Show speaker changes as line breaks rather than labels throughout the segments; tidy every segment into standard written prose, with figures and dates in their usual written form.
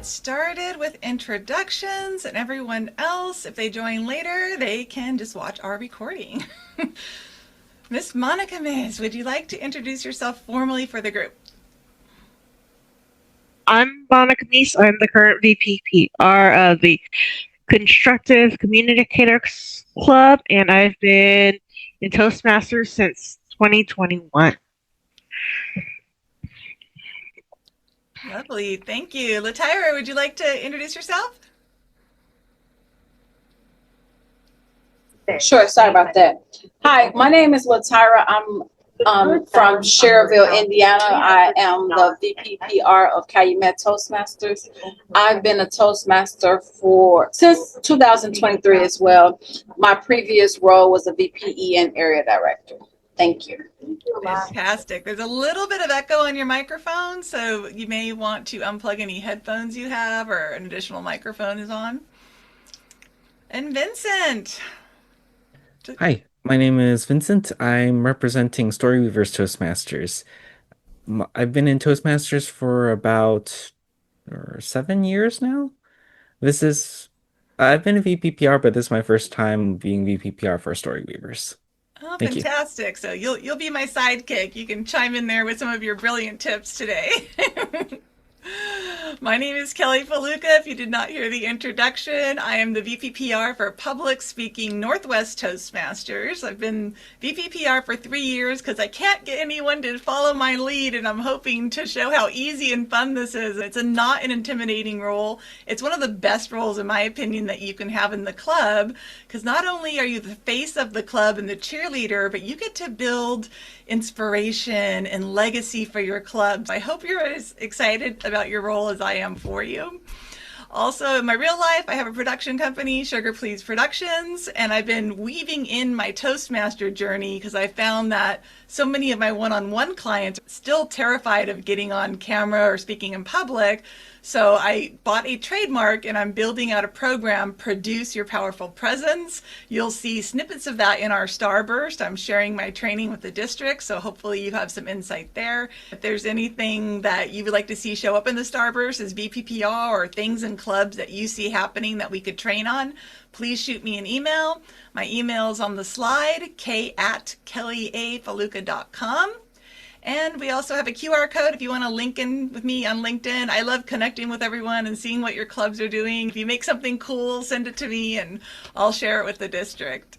get started with introductions, and everyone else, if they join later, they can just watch our recording. Miss Monica Mays, would you like to introduce yourself formally for the group?
I'm Monica Meese. I'm the current VPPR of the Constructive Communicators Club, and I've been in Toastmasters since 2021.
Lovely, thank you. Latyra, would you like to introduce yourself?
Sure, sorry about that. Hi, my name is Latyra. I'm from Cherville, Indiana. I am the VPPR of Calumet Toastmasters. I've been a Toastmaster since 2023 as well. My previous role was a VPE and area director. Thank you.
Fantastic. There's a little bit of echo on your microphone, so you may want to unplug any headphones you have or an additional microphone is on. And Vincent.
Hi, my name is Vincent. I'm representing Storyweavers Toastmasters. I've been in Toastmasters for about 7 years now. This is, I've been a VPPR, but this is my first time being VPPR for Storyweavers.
Oh,
Thank you.
fantastic. So you'll be my sidekick. You can chime in there with some of your brilliant tips today. My name is Kelly Fallucca. If you did not hear the introduction, I am the VPPR for Public Speaking Northwest Toastmasters. I've been VPPR for 3 years because I can't get anyone to follow my lead, and I'm hoping to show how easy and fun this is. It's not an intimidating role. It's one of the best roles, in my opinion, that you can have in the club, because not only are you the face of the club and the cheerleader, but you get to build inspiration and legacy for your club. I hope you're as excited about your role as I am for you. Also, in my real life, I have a production company, Sugar Please Productions, and I've been weaving in my Toastmaster journey because I found that so many of my one-on-one clients are still terrified of getting on camera or speaking in public. So I bought a trademark and I'm building out a program, Produce Your Powerful Presence. You'll see snippets of that in our Starburst. I'm sharing my training with the district, so hopefully you have some insight there. If there's anything that you would like to see show up in the Starburst as VPPR or things in clubs that you see happening that we could train on, please shoot me an email. My email is on the slide, k@kellyafalucca.com. And we also have a QR code if you want to link in with me on LinkedIn. I love connecting with everyone and seeing what your clubs are doing. If you make something cool, send it to me and I'll share it with the district.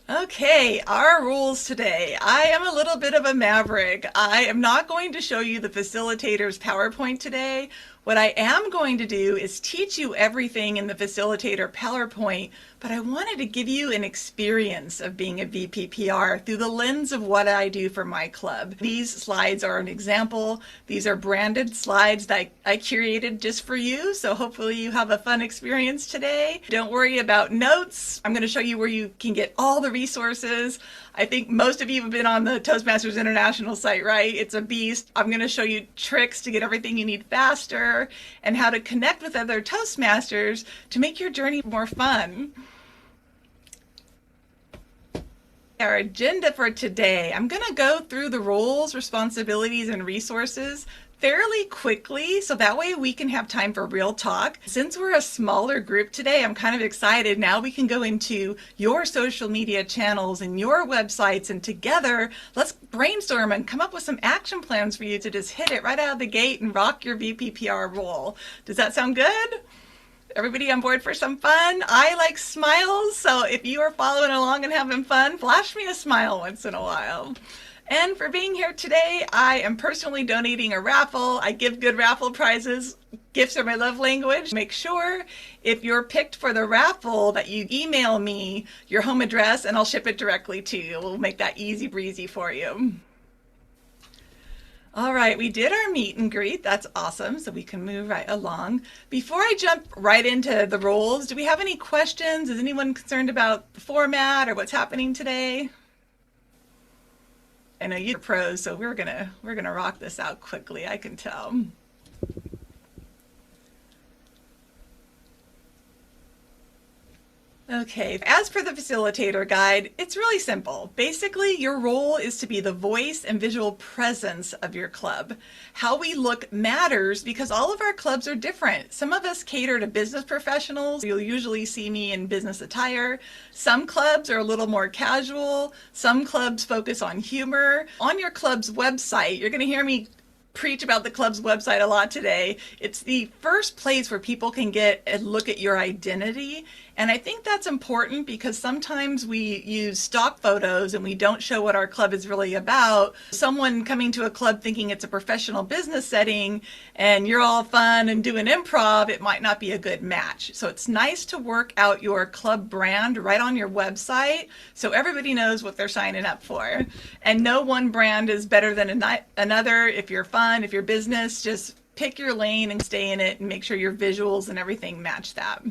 Okay, our rules today. I am a little bit of a maverick. I am not going to show you the facilitator's PowerPoint today. What I am going to do is teach you everything in the facilitator PowerPoint, but I wanted to give you an experience of being a VPPR through the lens of what I do for my club. These slides are an example. These are branded slides that I curated just for you, so hopefully you have a fun experience today. Don't worry about notes. I'm going to show you where you can get all the resources. I think most of you have been on the Toastmasters International site, right? It's a beast. I'm going to show you tricks to get everything you need faster and how to connect with other Toastmasters to make your journey more fun. Our agenda for today, I'm going to go through the roles, responsibilities, and resources fairly quickly so that way we can have time for real talk. Since we're a smaller group today, I'm kind of excited. Now we can go into your social media channels and your websites, and together let's brainstorm and come up with some action plans for you to just hit it right out of the gate and rock your VPPR role. Does that sound good? Everybody on board for some fun? I like smiles, so if you are following along and having fun, flash me a smile once in a while. And for being here today, I am personally donating a raffle. I give good raffle prizes. Gifts are my love language. Make sure if you're picked for the raffle that you email me your home address and I'll ship it directly to you. We'll make that easy breezy for you. All right, we did our meet and greet. That's awesome, so we can move right along. Before I jump right into the roles, do we have any questions? Is anyone concerned about the format or what's happening today? I know you're pros, so we're gonna rock this out quickly, I can tell. Okay, as for the facilitator guide, it's really simple. Basically, your role is to be the voice and visual presence of your club. How we look matters because all of our clubs are different. Some of us cater to business professionals. You'll usually see me in business attire. Some clubs are a little more casual. Some clubs focus on humor. On your club's website, you're going to hear me preach about the club's website a lot today. It's the first place where people can get a look at your identity. And I think that's important because sometimes we use stock photos and we don't show what our club is really about. Someone coming to a club thinking it's a professional business setting and you're all fun and doing improv, it might not be a good match. So it's nice to work out your club brand right on your website so everybody knows what they're signing up for. And no one brand is better than another. If you're fun, if you're business, just pick your lane and stay in it and make sure your visuals and everything match that.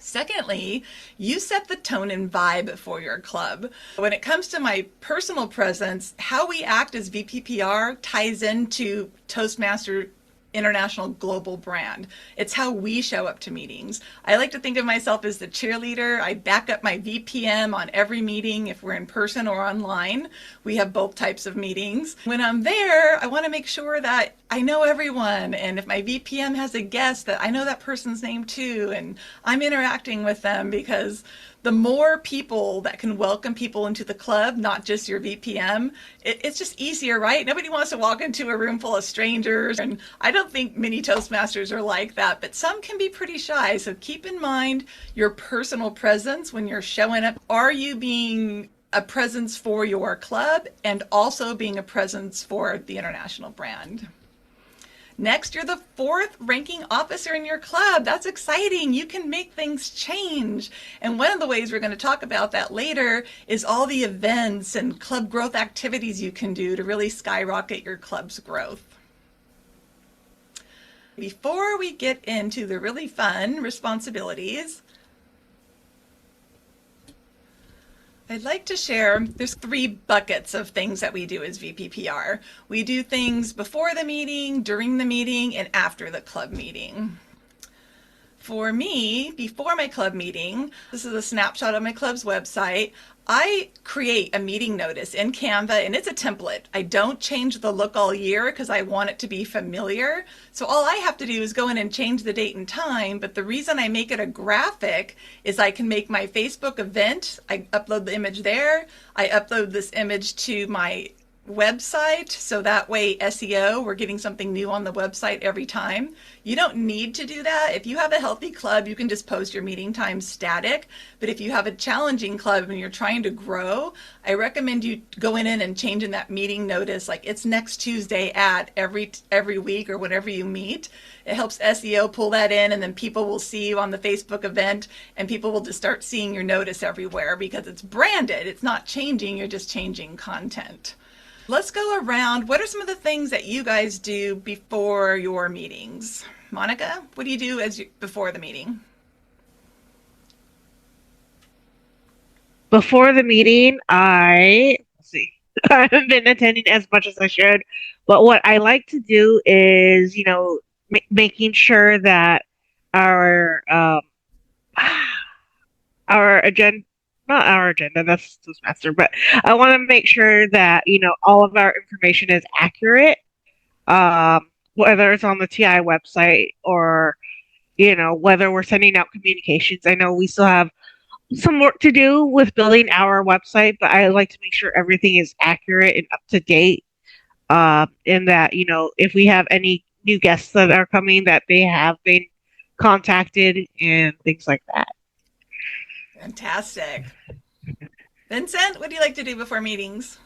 Secondly, you set the tone and vibe for your club. When it comes to my personal presence, how we act as VPPR ties into Toastmasters International global brand. It's how we show up to meetings. I like to think of myself as the cheerleader. I back up my VPM on every meeting if we're in person or online. We have both types of meetings. When I'm there, I want to make sure that I know everyone, and if my VPM has a guest, that I know that person's name too, and I'm interacting with them, because the more people that can welcome people into the club, not just your VPM, it's just easier, right? Nobody wants to walk into a room full of strangers, and I don't think many Toastmasters are like that, but some can be pretty shy. So keep in mind your personal presence when you're showing up. Are you being a presence for your club and also being a presence for the international brand? Next, you're the fourth ranking officer in your club. That's exciting. You can make things change. And one of the ways we're going to talk about that later is all the events and club growth activities you can do to really skyrocket your club's growth. Before we get into the really fun responsibilities, I'd like to share, there's 3 buckets of things that we do as VPPR. We do things before the meeting, during the meeting, and after the club meeting. For me, before my club meeting, this is a snapshot of my club's website, I create a meeting notice in Canva, and it's a template. I don't change the look all year because I want it to be familiar. So all I have to do is go in and change the date and time, but the reason I make it a graphic is I can make my Facebook event, I upload the image there, I upload this image to my website, so that way SEO, we're getting something new on the website every time. You don't need to do that. If you have a healthy club, you can just post your meeting times static. But if you have a challenging club and you're trying to grow, I recommend you going in and changing that meeting notice, like it's next Tuesday at every week or whenever you meet. It helps SEO pull that in, and then people will see you on the Facebook event, and people will just start seeing your notice everywhere because it's branded. It's not changing, you're just changing content. Let's go around. What are some of the things that you guys do before your meetings? Monica, what do you do before the meeting?
Before the meeting, I haven't been attending as much as I should, but what I like to do is, making sure that our our agenda, not our agenda, that's Toastmaster, but I want to make sure that, all of our information is accurate, whether it's on the TI website or, whether we're sending out communications. I know we still have some work to do with building our website, but I like to make sure everything is accurate and up to date, in that, if we have any new guests that are coming, that they have been contacted and things like that.
Fantastic. Vincent, what do you like to do before meetings?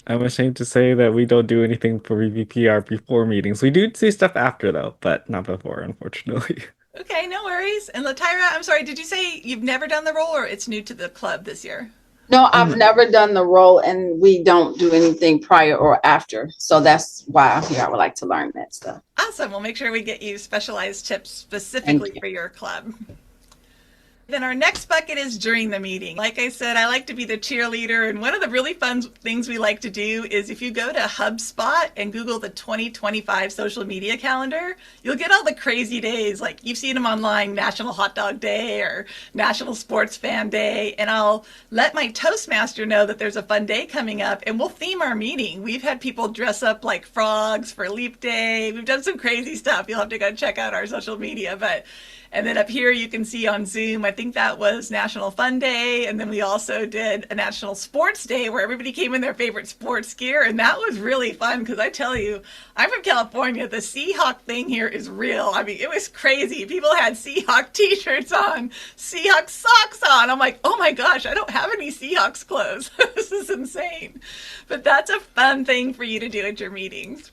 I'm ashamed to say that we don't do anything for VPPR before meetings. We do stuff after, though, but not before, unfortunately.
Okay, no worries. And Latira, I'm sorry, did you say you've never done the role, or it's new to the club this year?
No, I've never done the role, and we don't do anything prior or after. So that's why I'm here. I would like to learn that stuff.
Awesome. We'll make sure we get you specialized tips specifically for your club. Then our next bucket is during the meeting. Like I said, I like to be the cheerleader, and one of the really fun things we like to do is if you go to HubSpot and Google the 2025 social media calendar, you'll get all the crazy days. Like you've seen them online, National Hot Dog Day or National Sports Fan Day, and I'll let my Toastmaster know that there's a fun day coming up, and we'll theme our meeting. We've had people dress up like frogs for Leap Day. We've done some crazy stuff. You'll have to go check out our social media, and then up here you can see on Zoom, I think that was National Fun Day. And then we also did a National Sports Day where everybody came in their favorite sports gear. And that was really fun because I tell you, I'm from California. The Seahawk thing here is real. I mean, it was crazy. People had Seahawk t-shirts on, Seahawk socks on. I'm like, oh my gosh, I don't have any Seahawks clothes. This is insane. But that's a fun thing for you to do at your meetings.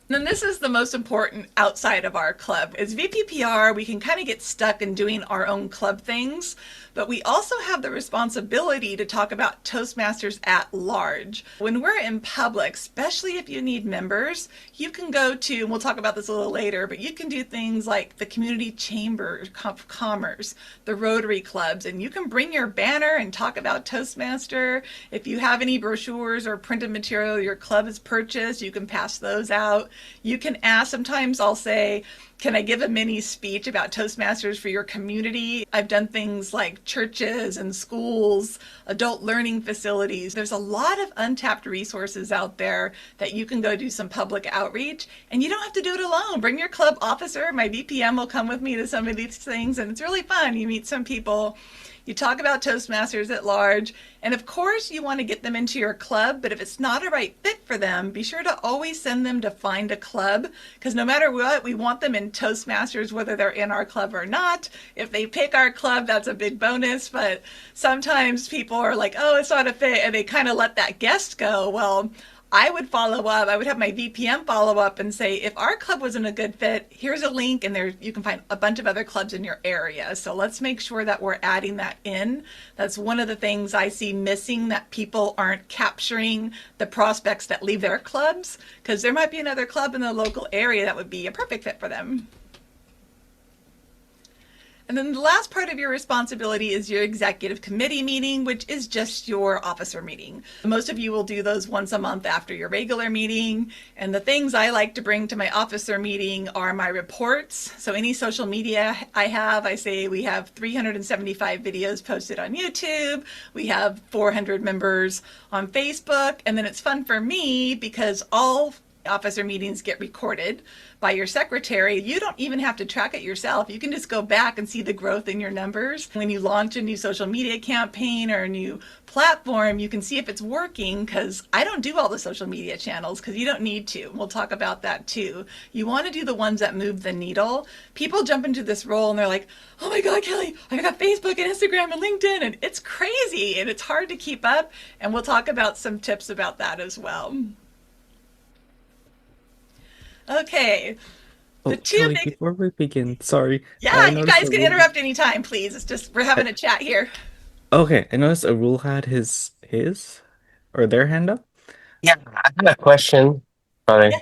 And this is the most important outside of our club. As VPPR, we can kind of get stuck in doing our own club things, but we also have the responsibility to talk about Toastmasters at large. When we're in public, especially if you need members, you can go to, and we'll talk about this a little later, but you can do things like the Community Chamber of Commerce, the Rotary Clubs, and you can bring your banner and talk about Toastmaster. If you have any brochures or printed material your club has purchased, you can pass those out. You can ask, sometimes I'll say, can I give a mini speech about Toastmasters for your community? I've done things like churches and schools, adult learning facilities. There's a lot of untapped resources out there that you can go do some public outreach, and you don't have to do it alone. Bring your club officer. My VPM will come with me to some of these things, and it's really fun. You meet some people. You talk about Toastmasters at large, and of course you want to get them into your club, but if it's not a right fit for them, be sure to always send them to find a club, because no matter what, we want them in Toastmasters, whether they're in our club or not. If they pick our club, that's a big bonus, but sometimes people are like, oh, it's not a fit, and they kind of let that guest go. Well, I would follow up. I would have my VPM follow up and say, if our club wasn't a good fit, here's a link, and there you can find a bunch of other clubs in your area. So let's make sure that we're adding that in. That's one of the things I see missing, that people aren't capturing the prospects that leave their clubs, because there might be another club in the local area that would be a perfect fit for them. And then the last part of your responsibility is your executive committee meeting, which is just your officer meeting. Most of you will do those once a month after your regular meeting. And the things I like to bring to my officer meeting are my reports. So any social media I have, I say we have 375 videos posted on YouTube. We have 400 members on Facebook. And then it's fun for me because all officer meetings get recorded by your secretary. You don't even have to track it yourself. You can just go back and see the growth in your numbers. When you launch a new social media campaign or a new platform, you can see if it's working, because I don't do all the social media channels because you don't need to. We'll talk about that too. You want to do the ones that move the needle. People jump into this role and they're like, oh my God, Kelly, I got Facebook and Instagram and LinkedIn, and it's crazy and it's hard to keep up. And we'll talk about some tips about that as well. Okay.
Oh, Kelly, before we begin, sorry.
Yeah, you guys can interrupt anytime, please. It's just, we're having a chat here.
Okay, I noticed Arul had his or their hand up.
Yeah, I have a question. Sorry.
Yeah.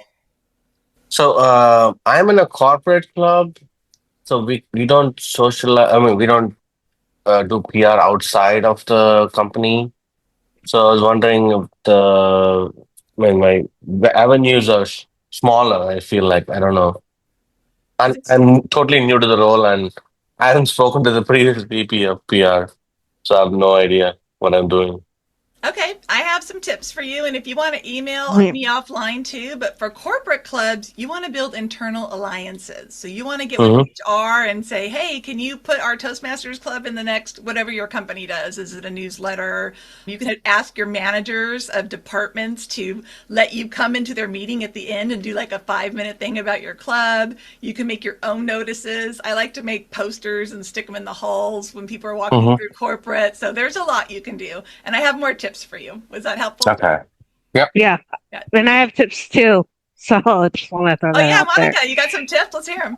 So, I'm in a corporate club, so we don't socialize. I mean, we don't do PR outside of the company. So I was wondering if my avenues are smaller. I feel like, I don't know. I'm totally new to the role, and I haven't spoken to the previous VP of PR, so I have no idea what I'm doing.
Okay, I have some tips for you, and if you want to email me offline too, but for corporate clubs, you want to build internal alliances. So you want to get with HR and say, hey, can you put our Toastmasters Club in the next, whatever your company does? Is it a newsletter? You can ask your managers of departments to let you come into their meeting at the end and do like a 5-minute thing about your club. You can make your own notices. I like to make posters and stick them in the halls when people are walking through corporate. So there's a lot you can do. And I have more tips for you. Was that helpful?
Okay. Yep.
Yeah. And I have tips too. So I just want to throw that out
Monica,
there.
you got some tips? Let's hear them.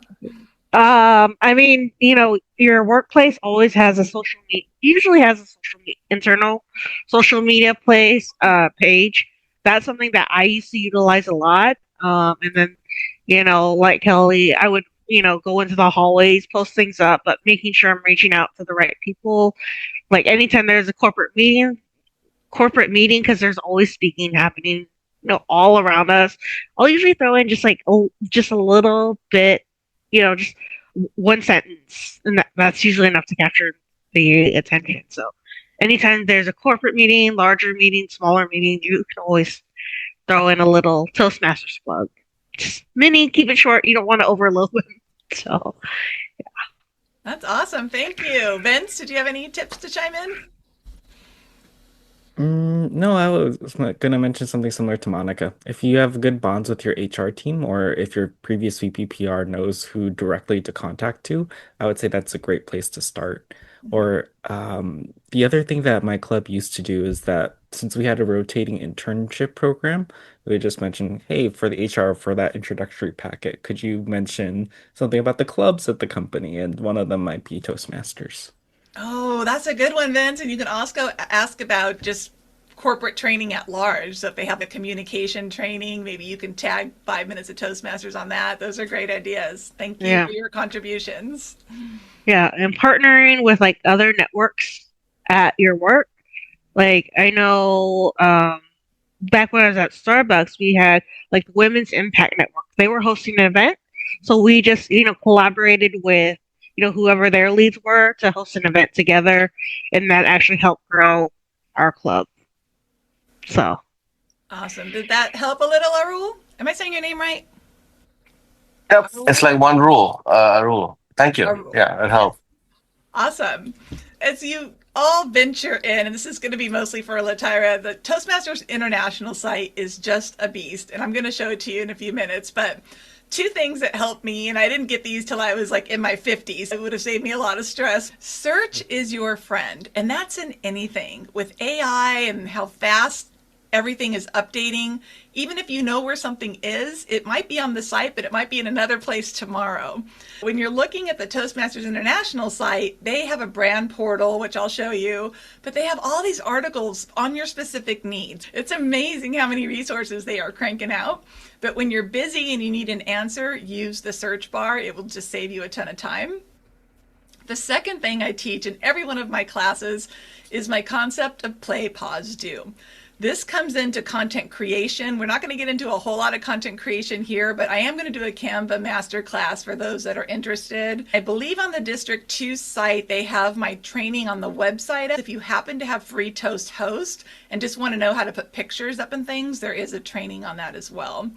I mean, your workplace always has a social media, usually has a internal social media page. That's something that I used to utilize a lot. And then, like Kelly, I would go into the hallways, post things up, but making sure I'm reaching out to the right people. Like anytime there's a corporate meeting, because there's always speaking happening, all around us. I'll usually throw in just like just a little bit, just one sentence, and that's usually enough to capture the attention. So, anytime there's a corporate meeting, larger meeting, smaller meeting, you can always throw in a little Toastmasters plug. Just mini, keep it short. You don't want to overload them. So,
That's awesome. Thank you. Vince, did you have any tips to chime in?
No, I was going to mention something similar to Monica. If you have good bonds with your HR team, or if your previous VPPR knows who directly to contact to, I would say that's a great place to start. Or the other thing that my club used to do is that since we had a rotating internship program, we would just mention, hey, for the HR, for that introductory packet, could you mention something about the clubs at the company? And one of them might be Toastmasters.
Oh, that's a good one, Vince. And you can also ask about just corporate training at large. So if they have a communication training, maybe you can tag 5 minutes of Toastmasters on that. Those are great ideas. Thank you
yeah.
for your contributions.
Yeah, and partnering with like other networks at your work. Like I know back when I was at Starbucks, we had like the Women's Impact Network. They were hosting an event, so we just collaborated with whoever their leads were to host an event together, and that actually helped grow our club. So
Awesome. Did that help a little, Arul? Am I saying your name right?
Yep, it's like one rule, a rule. Thank you.
Arul.
Yeah, it helped.
Awesome. As you all venture in, and this is going to be mostly for Latira, the Toastmasters International site is just a beast, and I'm going to show it to you in a few minutes, but two things that helped me, and I didn't get these till I was like in my 50s. It would have saved me a lot of stress. Search is your friend, and that's in anything. With AI and how fast everything is updating, even if you know where something is, it might be on the site, but it might be in another place tomorrow. When you're looking at the Toastmasters International site, they have a brand portal, which I'll show you, but they have all these articles on your specific needs. It's amazing how many resources they are cranking out. But when you're busy and you need an answer, use the search bar. It will just save you a ton of time. The second thing I teach in every one of my classes is my concept of play, pause, do. This comes into content creation. We're not going to get into a whole lot of content creation here, but I am going to do a Canva masterclass for those that are interested. I believe on the District 2 site, they have my training on the website. If you happen to have free Toast Host and just want to know how to put pictures up and things, there is a training on that as well.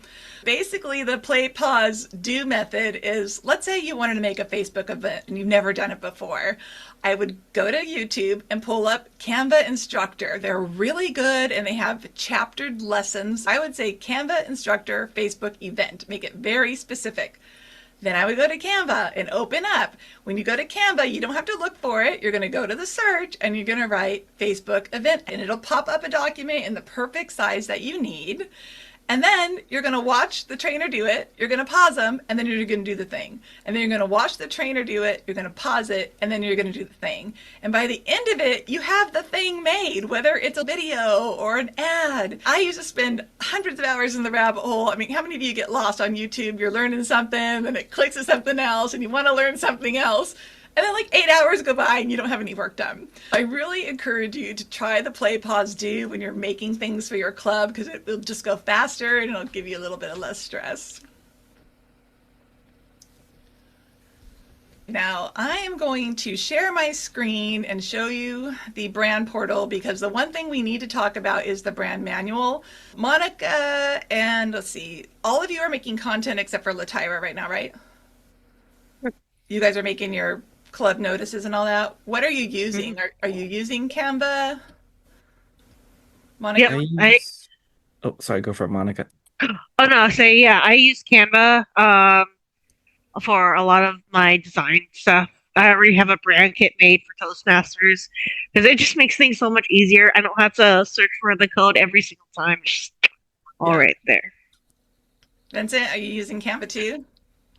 Basically, the play, pause, do method is, let's say you wanted to make a Facebook event and you've never done it before. I would go to YouTube and pull up Canva Instructor. They're really good and they have chaptered lessons. I would say Canva Instructor Facebook event. Make it very specific. Then I would go to Canva and open up. When you go to Canva, you don't have to look for it. You're going to go to the search and you're going to write Facebook event and it'll pop up a document in the perfect size that you need. And then you're going to watch the trainer do it. You're going to pause them, and then you're going to do the thing. And then you're going to watch the trainer do it. You're going to pause it, and then you're going to do the thing. And by the end of it, you have the thing made, whether it's a video or an ad. I used to spend hundreds of hours in the rabbit hole. I mean, how many of you get lost on YouTube? You're learning something, and it clicks to something else, and you want to learn something else. And then like 8 hours go by and you don't have any work done. I really encourage you to try the play, pause, do when you're making things for your club because it will just go faster and it'll give you a little bit of less stress. Now I am going to share my screen and show you the brand portal because the one thing we need to talk about is the brand manual. Monica and let's see, all of you are making content except for Latira right now, right? You guys are making your club notices and all that. What are you using? Are you using Canva? Monica?
Oh, sorry, go for it, Monica.
Oh no, I use Canva for a lot of my design stuff. I already have a brand kit made for Toastmasters because it just makes things so much easier. I don't have to search for the code every single time. It's just all right there.
Vincent, are you using Canva too?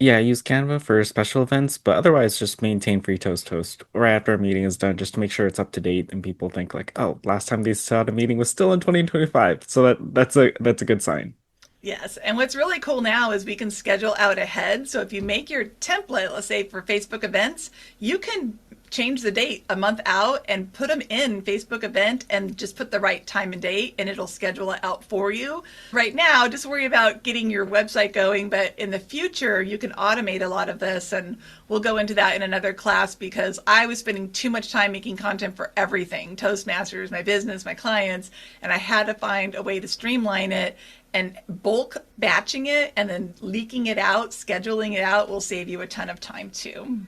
Yeah, I use Canva for special events, but otherwise just maintain free Toast right after a meeting is done, just to make sure it's up to date and people think like, oh, last time they saw the meeting was still in 2025. So that's a good sign.
Yes, and what's really cool now is we can schedule out ahead. So if you make your template, let's say for Facebook events, you can change the date a month out and put them in Facebook event and just put the right time and date and it'll schedule it out for you. Right now, just worry about getting your website going, but in the future, you can automate a lot of this, and we'll go into that in another class because I was spending too much time making content for everything, Toastmasters, my business, my clients, and I had to find a way to streamline it, and bulk batching it and then leaking it out, scheduling it out will save you a ton of time too.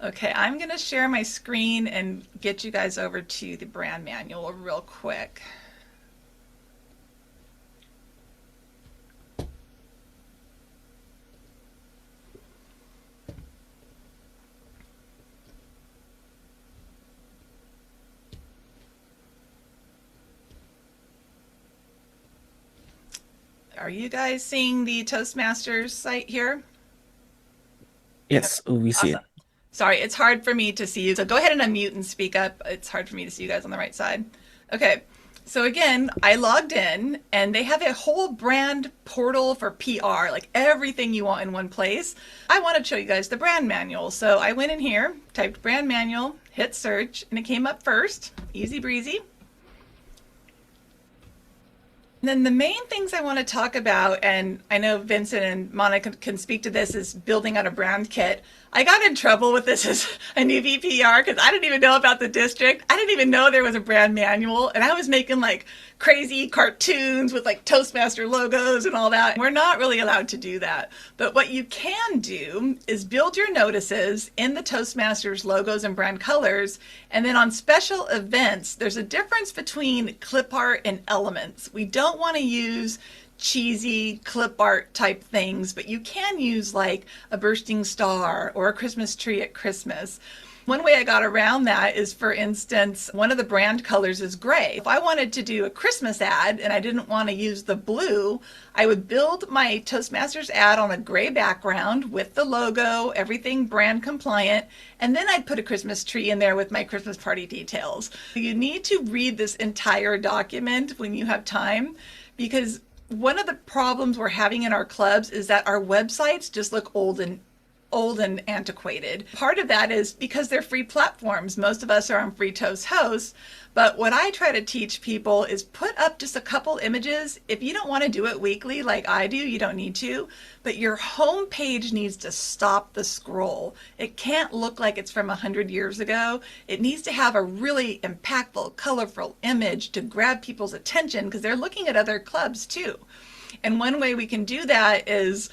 Okay, I'm going to share my screen and get you guys over to the brand manual real quick. Are you guys seeing the Toastmasters site here?
Yes, we see it.
Awesome. Sorry, it's hard for me to see you. So go ahead and unmute and speak up. It's hard for me to see you guys on the right side. Okay, so again, I logged in and they have a whole brand portal for PR, like everything you want in one place. I want to show you guys the brand manual. So I went in here, typed brand manual, hit search, and it came up first. Easy breezy. And then the main things I want to talk about, and I know Vincent and Monica can speak to this, is building out a brand kit. I got in trouble with this as a new VPR because I didn't even know about the district. I didn't even know there was a brand manual, and I was making like crazy cartoons with like Toastmaster logos and all that. We're not really allowed to do that. But what you can do is build your notices in the Toastmasters logos and brand colors, and then on special events, there's a difference between clip art and elements. We don't want to use cheesy clip art type things, but you can use like a bursting star or a Christmas tree at Christmas. One way I got around that is, for instance, one of the brand colors is gray. If I wanted to do a Christmas ad and I didn't want to use the blue, I would build my Toastmasters ad on a gray background with the logo, everything brand compliant, and then I'd put a Christmas tree in there with my Christmas party details. You need to read this entire document when you have time, because one of the problems we're having in our clubs is that our websites just look old and antiquated. Part of that is because they're free platforms. Most of us are on Free Toast Hosts, but what I try to teach people is put up just a couple images. If you don't want to do it weekly like I do, you don't need to, but your home page needs to stop the scroll. It can't look like it's from 100 years ago. It needs to have a really impactful, colorful image to grab people's attention because they're looking at other clubs too. And one way we can do that is,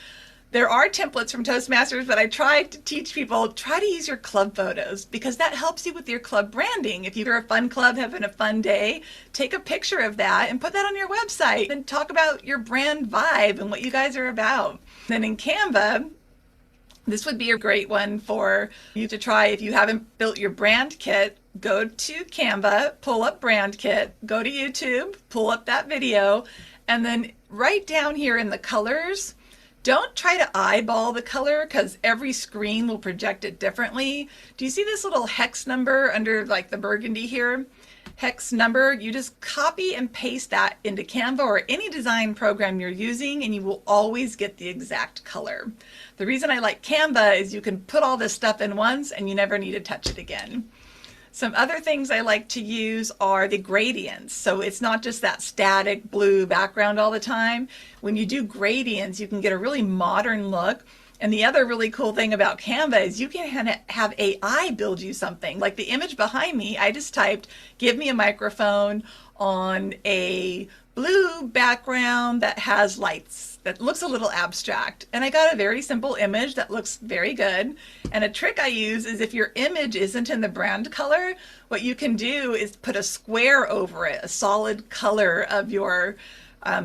there are templates from Toastmasters, but I try to teach people, try to use your club photos because that helps you with your club branding. If you're a fun club having a fun day, take a picture of that and put that on your website and talk about your brand vibe and what you guys are about. Then in Canva, this would be a great one for you to try if you haven't built your brand kit. Go to Canva, pull up brand kit, go to YouTube, pull up that video, and then right down here in the colors, don't try to eyeball the color because every screen will project it differently. Do you see this little hex number under like the burgundy here? Hex number, you just copy and paste that into Canva or any design program you're using and you will always get the exact color. The reason I like Canva is you can put all this stuff in once and you never need to touch it again. Some other things I like to use are the gradients. So it's not just that static blue background all the time. When you do gradients, you can get a really modern look. And the other really cool thing about Canva is you can have AI build you something. Like the image behind me, I just typed, give me a microphone on a blue background that has lights, that looks a little abstract. And I got a very simple image that looks very good. And a trick I use is if your image isn't in the brand color, what you can do is put a square over it, a solid color of your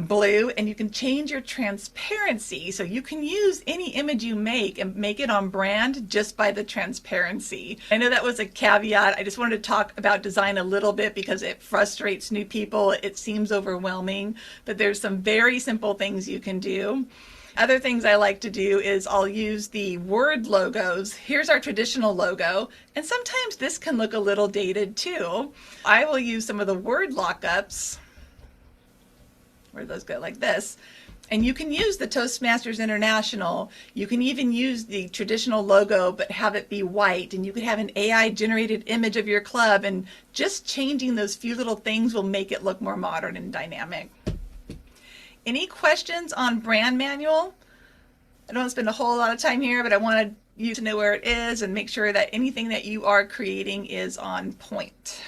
blue, and you can change your transparency. So you can use any image you make and make it on brand just by the transparency. I know that was a caveat. I just wanted to talk about design a little bit because it frustrates new people. It seems overwhelming, but there's some very simple things you can do. Other things I like to do is I'll use the word logos. Here's our traditional logo, and sometimes this can look a little dated too. I will use some of the word lockups. Where those go like this. And you can use the Toastmasters International. You can even use the traditional logo, but have it be white. And you could have an AI generated image of your club. And just changing those few little things will make it look more modern and dynamic. Any questions on brand manual? I don't want to spend a whole lot of time here, but I wanted you to know where it is and make sure that anything that you are creating is on point.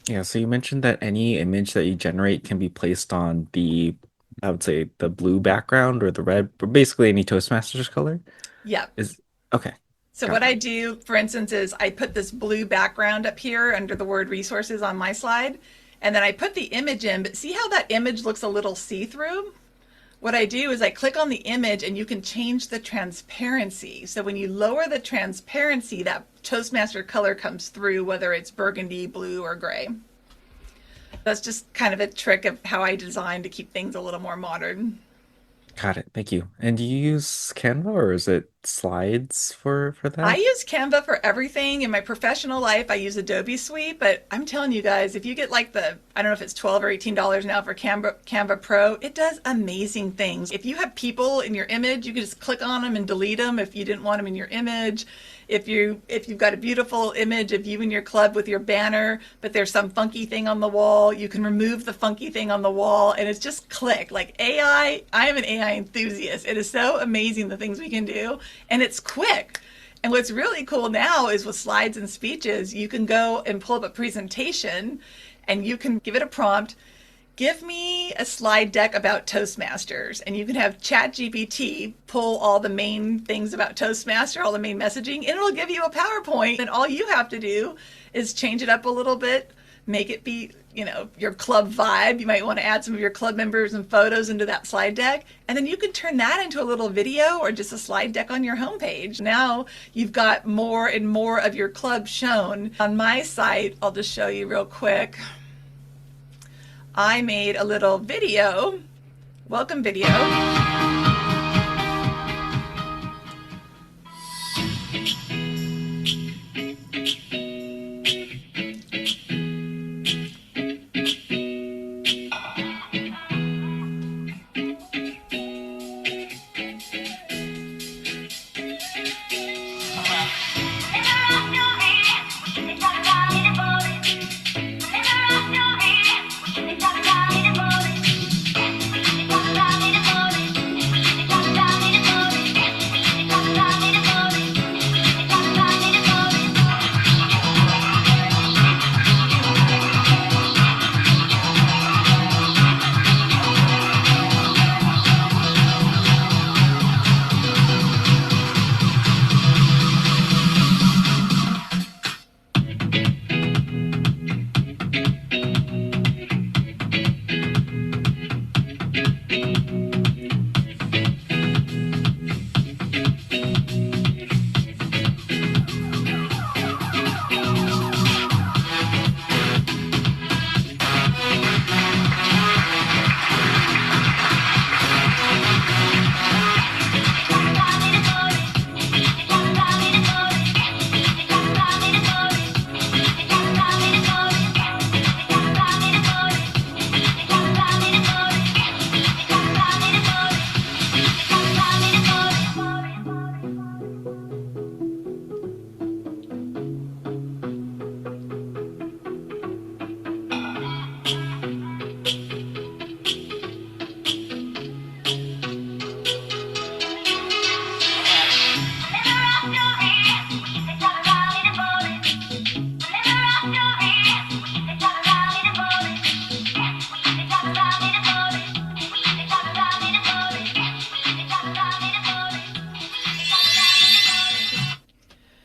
Yeah, so you mentioned that any image that you generate can be placed on the, I would say, the blue background or the red, but basically any Toastmasters color.
Yep.
Is okay.
So
Got
what
it.
I do, for instance, is I put this blue background up here under the word resources on my slide, and then I put the image in, but see how that image looks a little see-through? What I do is I click on the image and you can change the transparency. So when you lower the transparency, that Toastmaster color comes through, whether it's burgundy, blue, or gray. That's just kind of a trick of how I design to keep things a little more modern.
Got it. Thank you. And do you use Canva or is it slides for
I
that?
use Canva for everything. In my professional life, I use Adobe Suite, but I'm telling you guys, if you get like I don't know if it's $12 or $18 now for Canva Pro, it does amazing things. If you have people in your image, you can just click on them and delete them if you didn't want them in your image. If you've got a beautiful image of you and your club with your banner, but there's some funky thing on the wall, you can remove the funky thing on the wall, and it's just click. Like AI, I am an AI enthusiast. It is so amazing the things we can do, and it's quick. And what's really cool now is with slides and speeches, you can go and pull up a presentation and you can give it a prompt. Give me a slide deck about Toastmasters, and you can have ChatGPT pull all the main things about Toastmaster, all the main messaging, and it'll give you a PowerPoint. And all you have to do is change it up a little bit, make it be, your club vibe. You might want to add some of your club members and photos into that slide deck, and then you can turn that into a little video or just a slide deck on your homepage. Now you've got more and more of your club shown. On my site, I'll just show you real quick. I made a little video, welcome video.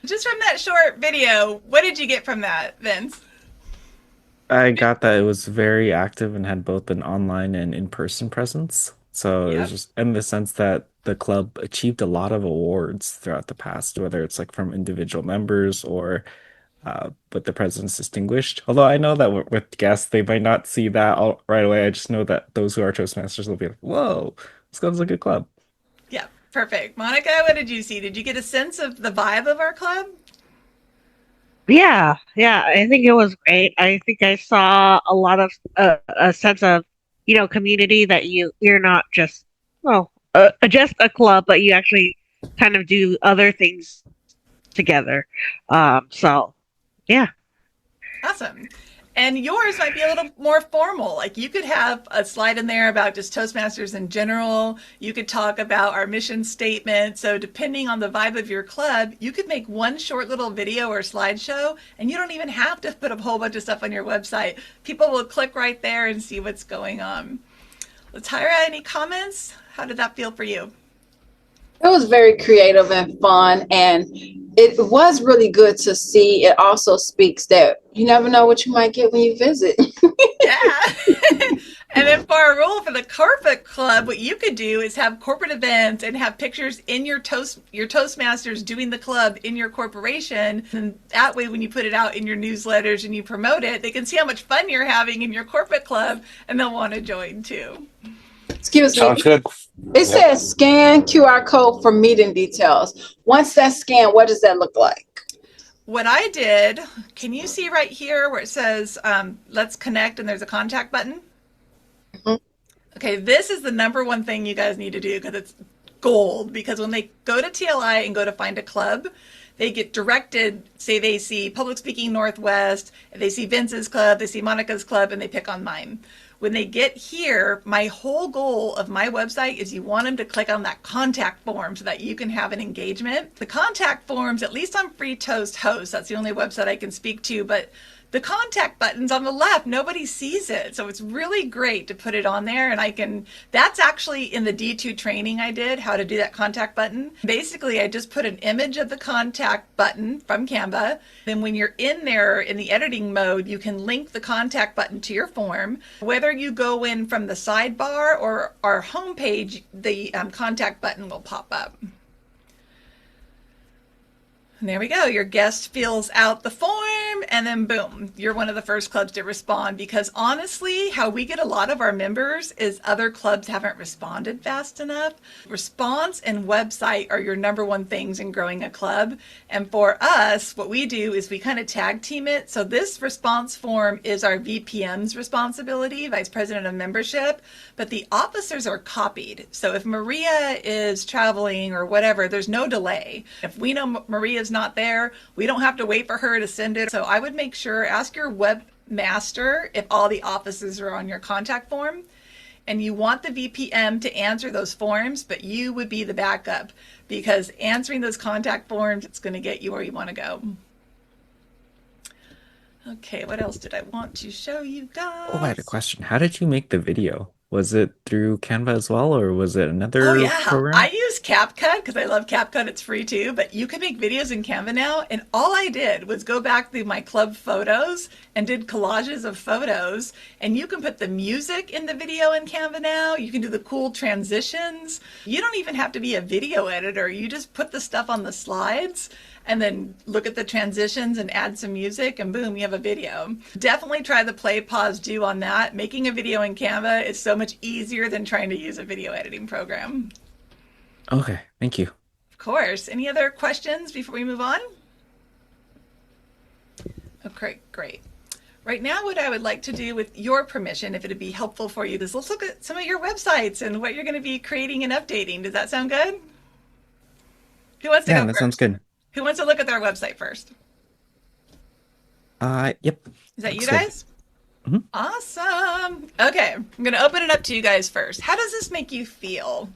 Just from that short video, what did you get from that, Vince?
I got that it was very active and had both an online and in-person presence. So it was
Yep.
just in the sense that the club achieved a lot of awards throughout the past, whether it's like from individual members or with the president's distinguished. Although I know that with guests, they might not see that all right away. I just know that those who are Toastmasters will be like, whoa, this club's a good club.
Yeah, perfect. Monica, what did you see? Did you get a sense of the vibe of our club?
Yeah, I think it was great. I think I saw a lot of a sense of, community that you're not just well, just a club, but you actually kind of do other things together. So yeah.
Awesome. And yours might be a little more formal. Like you could have a slide in there about just Toastmasters in general. You could talk about our mission statement. So depending on the vibe of your club, you could make one short little video or slideshow, and you don't even have to put a whole bunch of stuff on your website. People will click right there and see what's going on. Latyra, any comments? How did that feel for you?
It was very creative and fun, and it was really good to see. It also speaks that you never know what you might get when you visit.
Yeah. And then for our rule for the corporate club, what you could do is have corporate events and have pictures in your Toastmasters doing the club in your corporation. And that way, when you put it out in your newsletters and you promote it, they can see how much fun you're having in your corporate club and they'll want to join too.
Excuse me.
Sounds good.
It says scan QR code for meeting details. Once that's scanned, what does that look like?
What I did, can you see right here where it says let's connect and there's a contact button?
Mhm.
Okay, this is the number one thing you guys need to do because it's gold. Because when they go to TLI and go to find a club, they get directed, say they see Public Speaking Northwest, they see Vince's club, they see Monica's club, and they pick on mine. When they get here, my whole goal of my website is you want them to click on that contact form so that you can have an engagement. The contact forms, at least on Free Toast Host, that's the only website I can speak to, but the contact button's on the left. Nobody sees it. So it's really great to put it on there. And that's actually in the D2 training I did, how to do that contact button. Basically, I just put an image of the contact button from Canva. Then when you're in there in the editing mode, you can link the contact button to your form. Whether you go in from the sidebar or our homepage, the contact button will pop up. And there we go. Your guest fills out the form and then boom, you're one of the first clubs to respond. Because honestly, how we get a lot of our members is other clubs haven't responded fast enough. Response and website are your number one things in growing a club. And for us, what we do is we kind of tag team it. So this response form is our VPM's responsibility, Vice President of Membership, but the officers are copied. So if Maria is traveling or whatever, there's no delay. If we know Maria's not there, we don't have to wait for her to send it. So I would make sure, ask your webmaster if all the offices are on your contact form, and you want the VPM to answer those forms, but you would be the backup because answering those contact forms, it's going to get you where you want to go. Okay, what else did I want to show you guys?
Oh, I had a question. How did you make the video? Was it through Canva as well, or was it another
Oh yeah,
program?
I use CapCut because I love CapCut. It's free too, but you can make videos in Canva now. And all I did was go back through my club photos and did collages of photos. And you can put the music in the video in Canva now. You can do the cool transitions. You don't even have to be a video editor. You just put the stuff on the slides and then look at the transitions and add some music and boom, you have a video. Definitely try the play, pause, do on that. Making a video in Canva is so much easier than trying to use a video editing program.
Okay, thank you.
Of course. Any other questions before we move on? Okay, great. Right now, what I would like to do with your permission, if it'd be helpful for you, is let's look at some of your websites and what you're going to be creating and updating. Does that sound good? Who wants to go
Yeah, that
first?
sounds good.
Who wants to look at their website first?
Yep.
Is that you
looks good.
guys?
Mhm.
Awesome. Okay, I'm going to open it up to you guys first. How does this make you feel?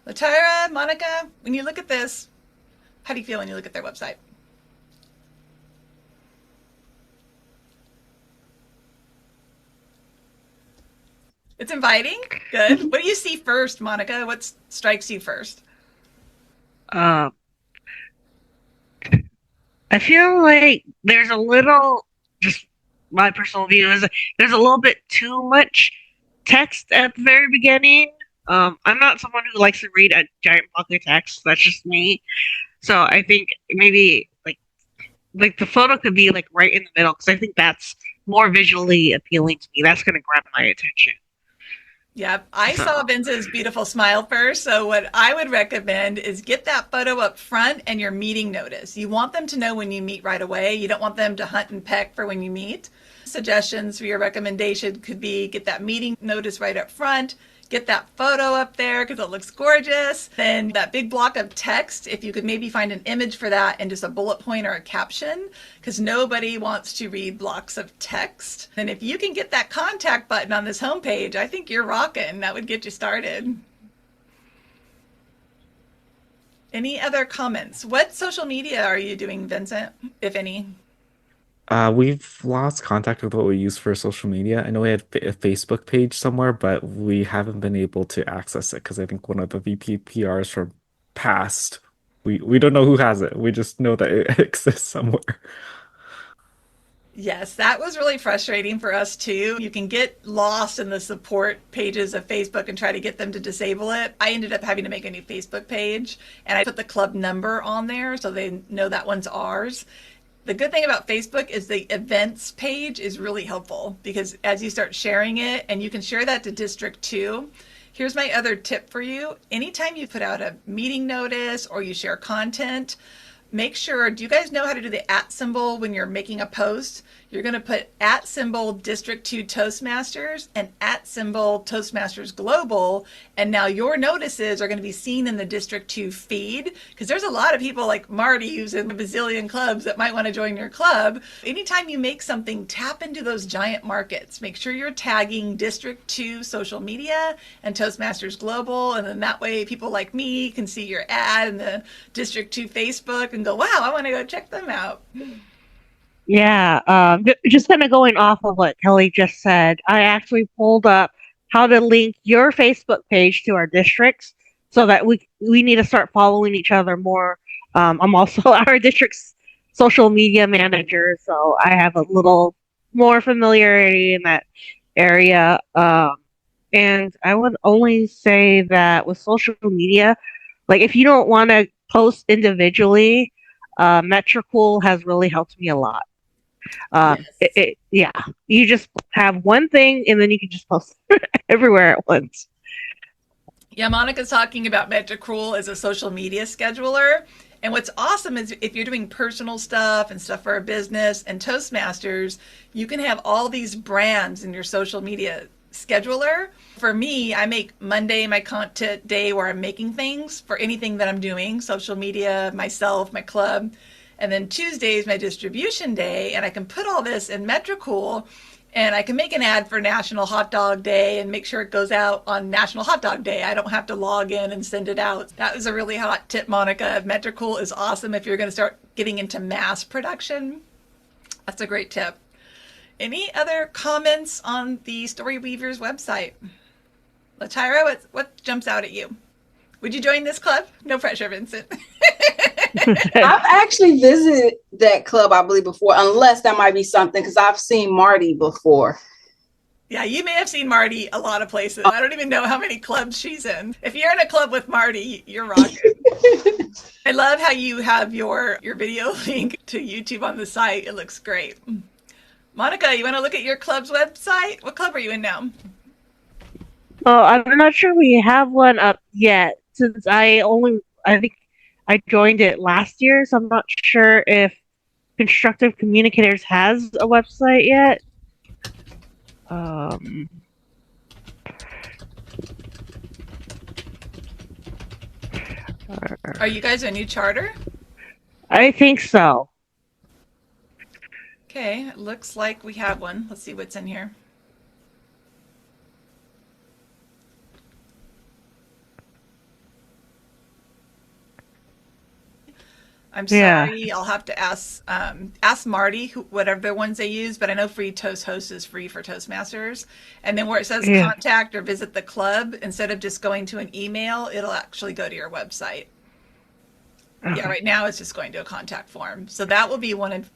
Latyra, Monica, when you look at this, how do you feel when you look at their website? It's inviting. Good. What do you see first, Monica? What strikes you first?
Um, I feel like there's a little, just my personal view is there's a little bit too much text at the very beginning. I'm not someone who likes to read a giant block of text. That's just me. So I think maybe like the photo could be like right in the middle because I think that's more visually appealing to me. That's gonna grab my attention.
Yep. I saw Vince's beautiful smile first. So what I would recommend is get that photo up front and your meeting notice. You want them to know when you meet right away. You don't want them to hunt and peck for when you meet. Suggestions for your recommendation could be get that meeting notice right up front, get that photo up there because it looks gorgeous. Then that big block of text, if you could maybe find an image for that and just a bullet point or a caption, because nobody wants to read blocks of text. And if you can get that contact button on this homepage, I think you're rocking. That would get you started. Any other comments? What social media are you doing, Vincent, if any?
We've lost contact with what we use for social media. I know we had a Facebook page somewhere, but we haven't been able to access it because I think one of the VPPRs from past, we don't know who has it. We just know that it exists somewhere.
Yes, that was really frustrating for us too. You can get lost in the support pages of Facebook and try to get them to disable it. I ended up having to make a new Facebook page and I put the club number on there so they know that one's ours. The good thing about Facebook is the events page is really helpful because as you start sharing it, and you can share that to District 2. Here's my other tip for you. Anytime you put out a meeting notice or you share content, make sure, do you guys know how to do the @ symbol when you're making a post? You're going to put @ symbol District 2 Toastmasters and @ symbol Toastmasters Global. And now your notices are going to be seen in the District 2 feed because there's a lot of people like Marty who's in a bazillion clubs that might want to join your club. Anytime you make something, tap into those giant markets. Make sure you're tagging District 2 social media and Toastmasters Global. And then that way people like me can see your ad in the District 2 Facebook and go, wow, I want to go check them out.
Yeah, just kind of going off of what Kelly just said, I actually pulled up how to link your Facebook page to our districts so that we need to start following each other more. I'm also our district's social media manager, so I have a little more familiarity in that area. And I would only say that with social media, like if you don't want to post individually, Metricool has really helped me a lot.
Yes.
You just have one thing and then you can just post everywhere at once.
Yeah, Monica's talking about Metricool as a social media scheduler. And what's awesome is if you're doing personal stuff and stuff for a business and Toastmasters, you can have all these brands in your social media scheduler. For me, I make Monday my content day where I'm making things for anything that I'm doing, social media, myself, my club. And then Tuesday is my distribution day, and I can put all this in Metricool, and I can make an ad for National Hot Dog Day and make sure it goes out on National Hot Dog Day. I don't have to log in and send it out. That was a really hot tip, Monica. Metricool is awesome if you're going to start getting into mass production. That's a great tip. Any other comments on the Storyweavers website? Latira, what jumps out at you? Would you join this club? No pressure, Vincent.
I've actually visited that club, I believe, before, unless that might be something, because I've seen Marty before.
Yeah, you may have seen Marty a lot of places. I don't even know how many clubs she's in. If you're in a club with Marty, you're rocking. I love how you have your video link to YouTube on the site. It looks great. Monica, you want to look at your club's website? What club are you in now?
Oh, I'm not sure we have one up yet since I think I joined it last year, so I'm not sure if Constructive Communicators has a website yet.
Are you guys a new charter?
I think so.
Okay, it looks like we have one. Let's see what's in here. I'm sorry, yeah. I'll have to ask Marty whatever the ones they use, but I know Free Toast Host is free for Toastmasters. And then where it says contact or visit the club, instead of just going to an email, it'll actually go to your website. Yeah, right now it's just going to a contact form. So that will be one of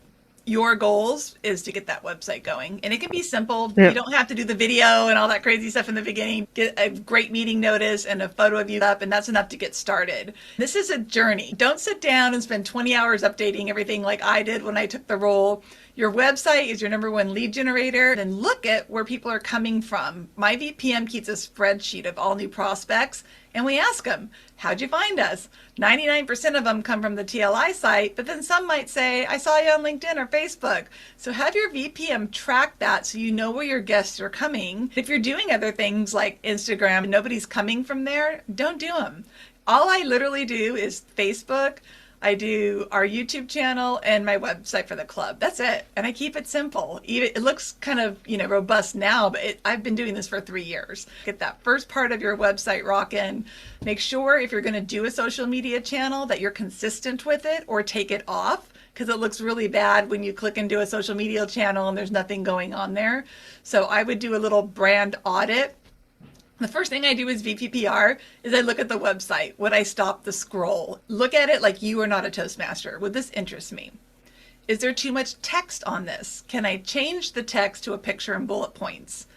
your goals, is to get that website going. And it can be simple. Yeah. You don't have to do the video and all that crazy stuff in the beginning. Get a great meeting notice and a photo of you up, and that's enough to get started. This is a journey. Don't sit down and spend 20 hours updating everything like I did when I took the role. Your website is your number one lead generator. Then look at where people are coming from. My VPM keeps a spreadsheet of all new prospects, and we ask them, how'd you find us? 99% of them come from the TLI site, but then some might say, I saw you on LinkedIn or Facebook. So have your VPM track that so you know where your guests are coming. If you're doing other things like Instagram and nobody's coming from there, don't do them. All I literally do is Facebook. I do our YouTube channel and my website for the club. That's it. And I keep it simple. It looks kind of, robust now, but I've been doing this for 3 years. Get that first part of your website rocking. Make sure if you're going to do a social media channel that you're consistent with it, or take it off, because it looks really bad when you click into a social media channel and there's nothing going on there. So I would do a little brand audit. The first thing I do as VPPR is I look at the website. Would I stop the scroll? Look at it like you are not a Toastmaster. Would this interest me? Is there too much text on this? Can I change the text to a picture and bullet points?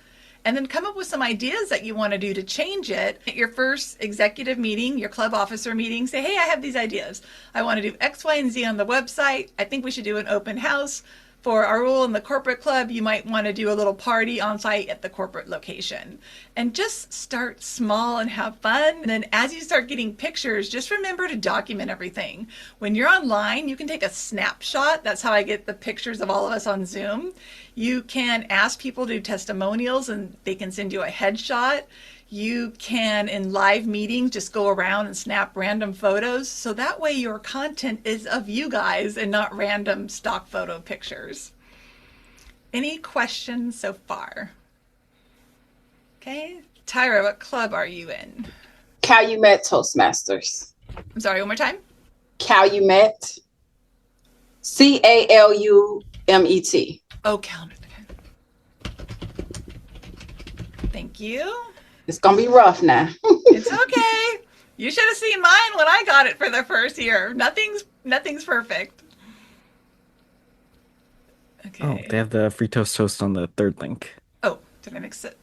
And then come up with some ideas that you want to do to change it. At your first executive meeting, your club officer meeting, say, hey, I have these ideas. I want to do X, Y, and Z on the website. I think we should do an open house. For our role in the corporate club, you might want to do a little party on site at the corporate location. And just start small and have fun. And then as you start getting pictures, just remember to document everything. When you're online, you can take a snapshot. That's how I get the pictures of all of us on Zoom. You can ask people to do testimonials and they can send you a headshot. You can, in live meetings, just go around and snap random photos. So that way your content is of you guys and not random stock photo pictures. Any questions so far? Okay. Tyra, what club are you in?
Calumet Toastmasters.
I'm sorry, one more time.
Calumet. Calumet.
Oh, Calumet. Thank you.
It's going to be rough now.
It's okay. You should have seen mine when I got it for the first year. Nothing's perfect. Okay.
Oh, they have the free toast on the third link.
Oh, did I mix it?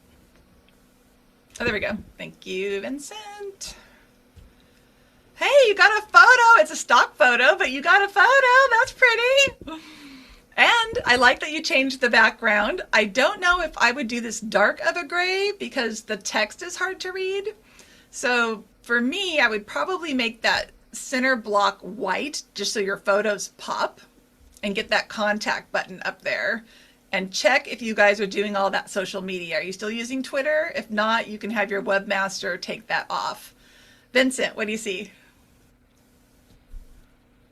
Oh, there we go. Thank you, Vincent. Hey, you got a photo. It's a stock photo, but you got a photo. That's pretty. And I like that you changed the background. I don't know if I would do this dark of a gray because the text is hard to read. So for me, I would probably make that center block white just so your photos pop, and get that contact button up there. And check if you guys are doing all that social media. Are you still using Twitter? If not, you can have your webmaster take that off. Vincent, what do you see?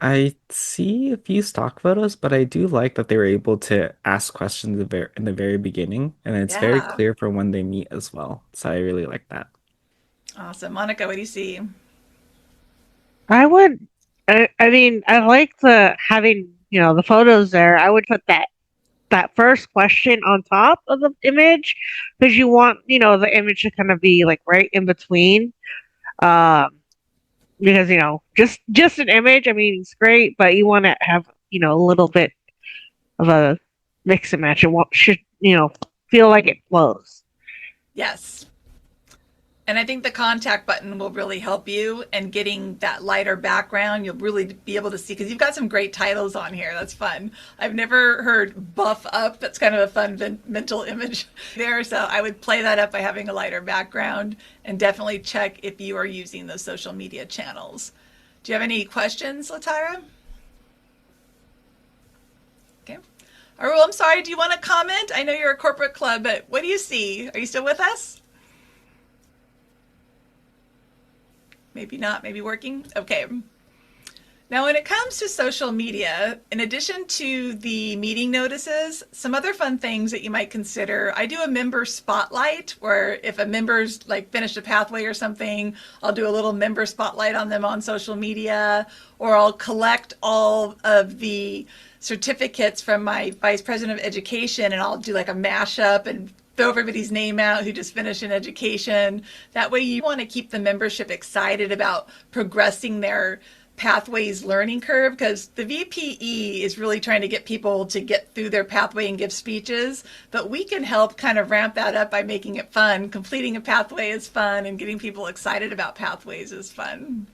I see a few stock photos, but I do like that they were able to ask questions in the very beginning, and it's very
Yeah.
clear for when they meet as well. So I really like that.
Awesome. Monica, what do you see?
I would. I mean, I like having the photos there. I would put that first question on top of the image, because you want the image to kind of be like right in between. Because just an image, I mean, it's great, but you want to have a little bit of a mix and match. It should feel like it flows.
Yes. And I think the contact button will really help you, and getting that lighter background, you'll really be able to see, because you've got some great titles on here. That's fun. I've never heard buff up. That's kind of a fun mental image there. So I would play that up by having a lighter background, and definitely check if you are using those social media channels. Do you have any questions, Latira? Okay. Arul, I'm sorry. Do you want to comment? I know you're a corporate club, but what do you see? Are you still with us? Maybe not, maybe working. Okay. Now, when it comes to social media, in addition to the meeting notices, some other fun things that you might consider. I do a member spotlight, where if a member's like finished a pathway or something, I'll do a little member spotlight on them on social media, or I'll collect all of the certificates from my vice president of education, and I'll do like a mashup and throw everybody's name out who just finished in education. That way you want to keep the membership excited about progressing their pathways learning curve, because the VPE is really trying to get people to get through their pathway and give speeches, but we can help kind of ramp that up by making it fun. Completing a pathway is fun, and getting people excited about pathways is fun.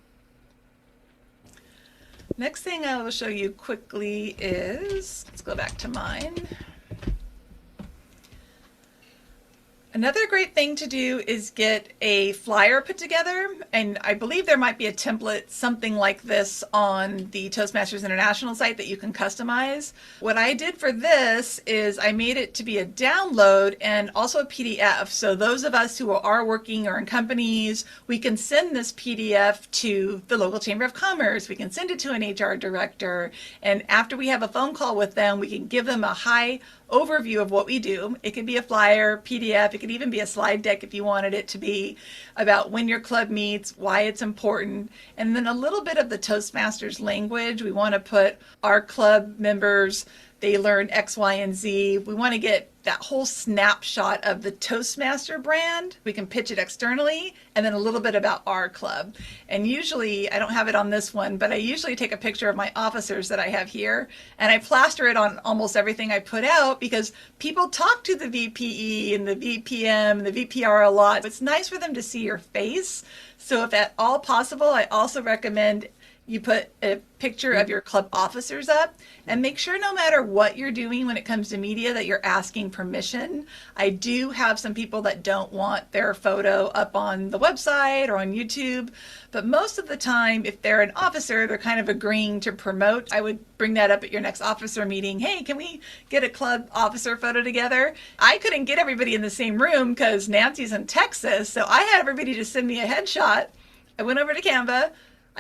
Next thing I will show you quickly is, let's go back to mine. Another great thing to do is get a flyer put together, and I believe there might be a template, something like this, on the Toastmasters International site that you can customize. What I did for this is I made it to be a download and also a PDF. So those of us who are working or in companies, we can send this PDF to the local Chamber of Commerce. We can send it to an HR director, and after we have a phone call with them, we can give them a high overview of what we do. It could be a flyer, PDF, it could even be a slide deck if you wanted it to be, about when your club meets, why it's important, and then a little bit of the Toastmasters language. We want to put our club members, they learn X, Y, and Z. We want to get that whole snapshot of the Toastmaster brand. We can pitch it externally, and then a little bit about our club. And usually, I don't have it on this one, but I usually take a picture of my officers that I have here, and I plaster it on almost everything I put out, because people talk to the VPE and the VPM and the VPR a lot. It's nice for them to see your face. So if at all possible, I also recommend you put a picture of your club officers up, and make sure no matter what you're doing when it comes to media that you're asking permission. I do have some people that don't want their photo up on the website or on YouTube, but most of the time, if they're an officer, they're kind of agreeing to promote. I would bring that up at your next officer meeting. Hey, can we get a club officer photo together? I couldn't get everybody in the same room because Nancy's in Texas, so I had everybody just send me a headshot. I went over to Canva,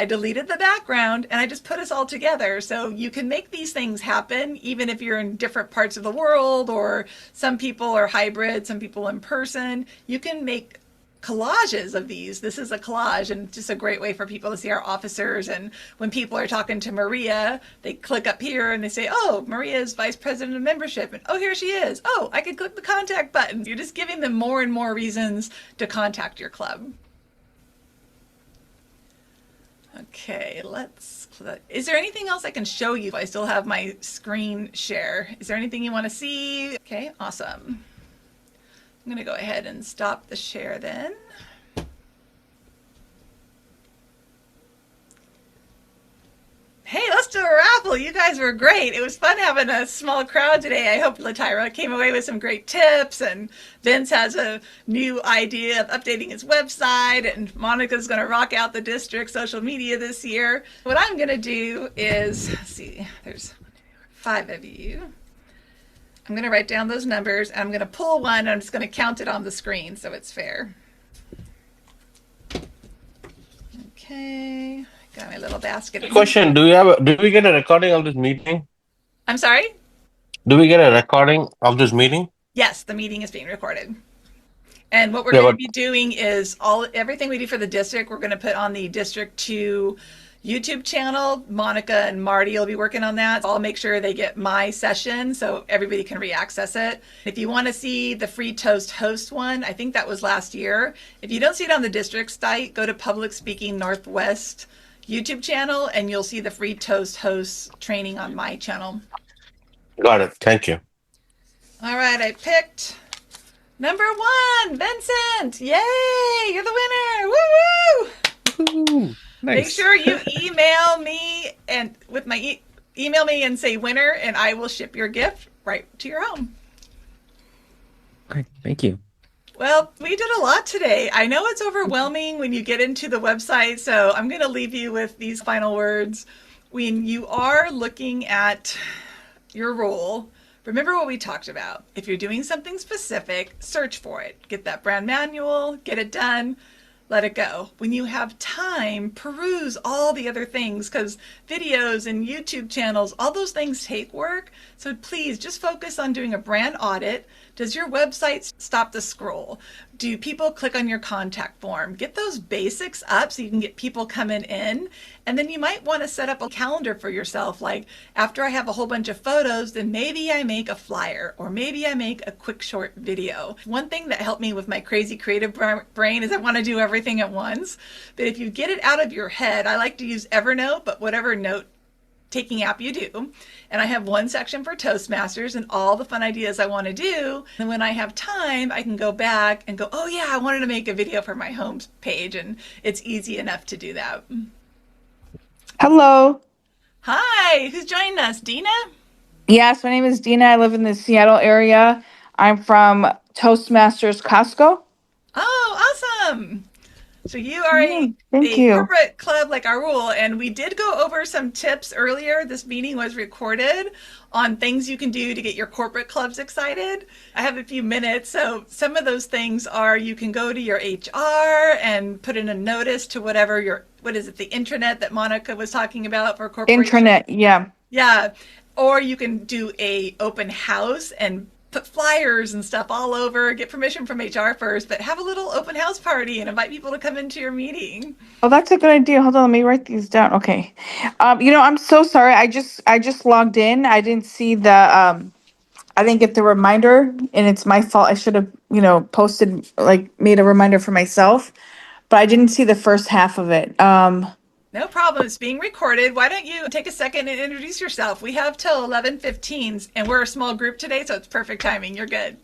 I deleted the background, and I just put us all together. So you can make these things happen even if you're in different parts of the world, or some people are hybrid, some people in person. You can make collages of these. This is a collage, and it's just a great way for people to see our officers. And when people are talking to Maria, they click up here and they say, oh, Maria is Vice President of Membership, and oh, here she is. Oh, I could click the contact button. You're just giving them more and more reasons to contact your club. Okay, is there anything else I can show you? I still have my screen share. Is there anything you want to see? Okay, awesome. I'm going to go ahead and stop the share then. Hey, let's do a raffle. You guys were great. It was fun having a small crowd today. I hope Latyra came away with some great tips, and Vince has a new idea of updating his website, and Monica's going to rock out the district social media this year. What I'm going to do is, let's see, there's 5 of you. I'm going to write down those numbers, and I'm going to pull one, and I'm just going to count it on the screen so it's fair. Okay. Got my little basket.
Question: do we get a recording of this meeting?
I'm sorry?
Do we get a recording of this meeting?
Yes, the meeting is being recorded. And what we're going to be doing is everything we do for the district, we're going to put on the District 2 YouTube channel. Monica and Marty will be working on that. I'll make sure they get my session so everybody can re-access it. If you want to see the free Toast host one, I think that was last year. If you don't see it on the district site, go to Public Speaking Northwest YouTube channel, and you'll see the free Toast host training on my channel.
Got it. Thank you.
All right, I picked number 1, Vincent. Yay, you're the winner. Woo-woo!
Nice.
Make sure you email me and email me and say winner, and I will ship your gift right to your home.
Okay, thank you.
Well, we did a lot today. I know it's overwhelming when you get into the website, so I'm going to leave you with these final words. When you are looking at your role, remember what we talked about. If you're doing something specific, search for it. Get that brand manual, get it done, let it go. When you have time, peruse all the other things, because videos and YouTube channels, all those things take work. So please just focus on doing a brand audit. Does your website stop the scroll? Do people click on your contact form? Get those basics up so you can get people coming in. And then you might want to set up a calendar for yourself. Like, after I have a whole bunch of photos, then maybe I make a flyer, or maybe I make a quick short video. One thing that helped me with my crazy creative brain is I want to do everything at once. But if you get it out of your head, I like to use Evernote, but whatever note taking app you do. And I have one section for Toastmasters and all the fun ideas I want to do. And when I have time, I can go back and go, oh yeah, I wanted to make a video for my home page. And it's easy enough to do that.
Hello.
Hi, who's joining us? Dina?
Yes, my name is Dina. I live in the Seattle area. I'm from Toastmasters Costco.
Oh, awesome. So you are
Yeah, thank
a
you.
corporate club like our rule, and we did go over some tips earlier. This meeting was recorded on things you can do to get your corporate clubs excited. I have a few minutes, so some of those things are you can go to your HR and put in a notice to whatever your what is it, the intranet that Monica was talking about for corporations.
Intranet, yeah.
Yeah. Or you can do a open house and put flyers and stuff all over, get permission from HR first, but have a little open house party and invite people to come into your meeting.
Oh, that's a good idea. Hold on, let me write these down. Okay. I'm so sorry. I just logged in. I didn't see I didn't get the reminder, and it's my fault. I should have, posted, like, made a reminder for myself, but I didn't see the first half of it.
No problem. It's being recorded. Why don't you take a second and introduce yourself? We have till 11:15 and we're a small group today, so it's perfect timing. You're good.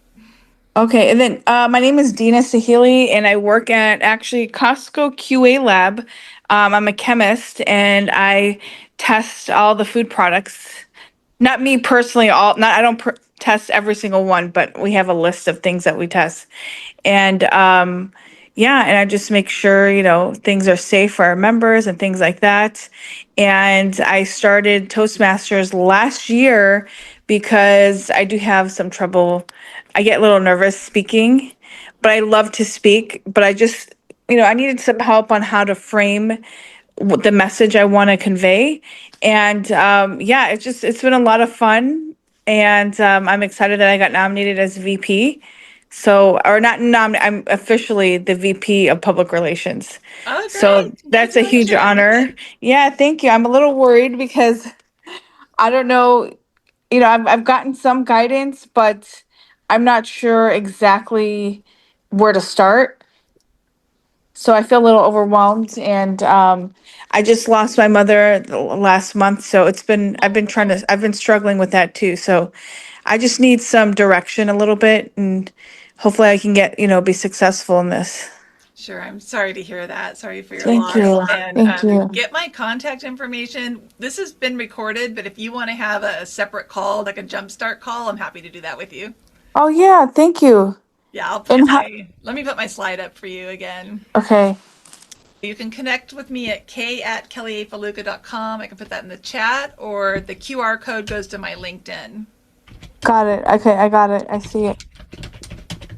Okay, and then my name is Dina Sahili, and I work at actually Costco QA Lab. I'm a chemist, and I test all the food products. Not me personally, I don't test every single one, but we have a list of things that we test. And yeah, and I just make sure, things are safe for our members and things like that. And I started Toastmasters last year because I do have some trouble. I get a little nervous speaking, but I love to speak. But I just, I needed some help on how to frame the message I want to convey. And yeah, it's been a lot of fun. And I'm excited that I got nominated as VP. So, or not I'm officially the VP of Public Relations.
Oh,
So
great.
that's a huge
Congratulations.
honor. Yeah, thank you. I'm a little worried because I don't know, I've gotten some guidance, but I'm not sure exactly where to start. So I feel a little overwhelmed, and I just lost my mother last month. So I've been struggling with that too. So I just need some direction a little bit, and hopefully I can be successful in this.
Sure, I'm sorry to hear that. Sorry for your
Thank
loss.
you.
And
Thank you.
get my contact information. This has been recorded, but if you want to have a separate call, like a jumpstart call, I'm happy to do that with you.
Oh yeah, thank you.
Yeah, I'll put
And how,
let me put my slide up for you again.
okay,
You can connect with me at k@kellyaFallucca.com. I can put that in the chat, or the QR code goes to my LinkedIn.
got it. Okay, I got it. I see it.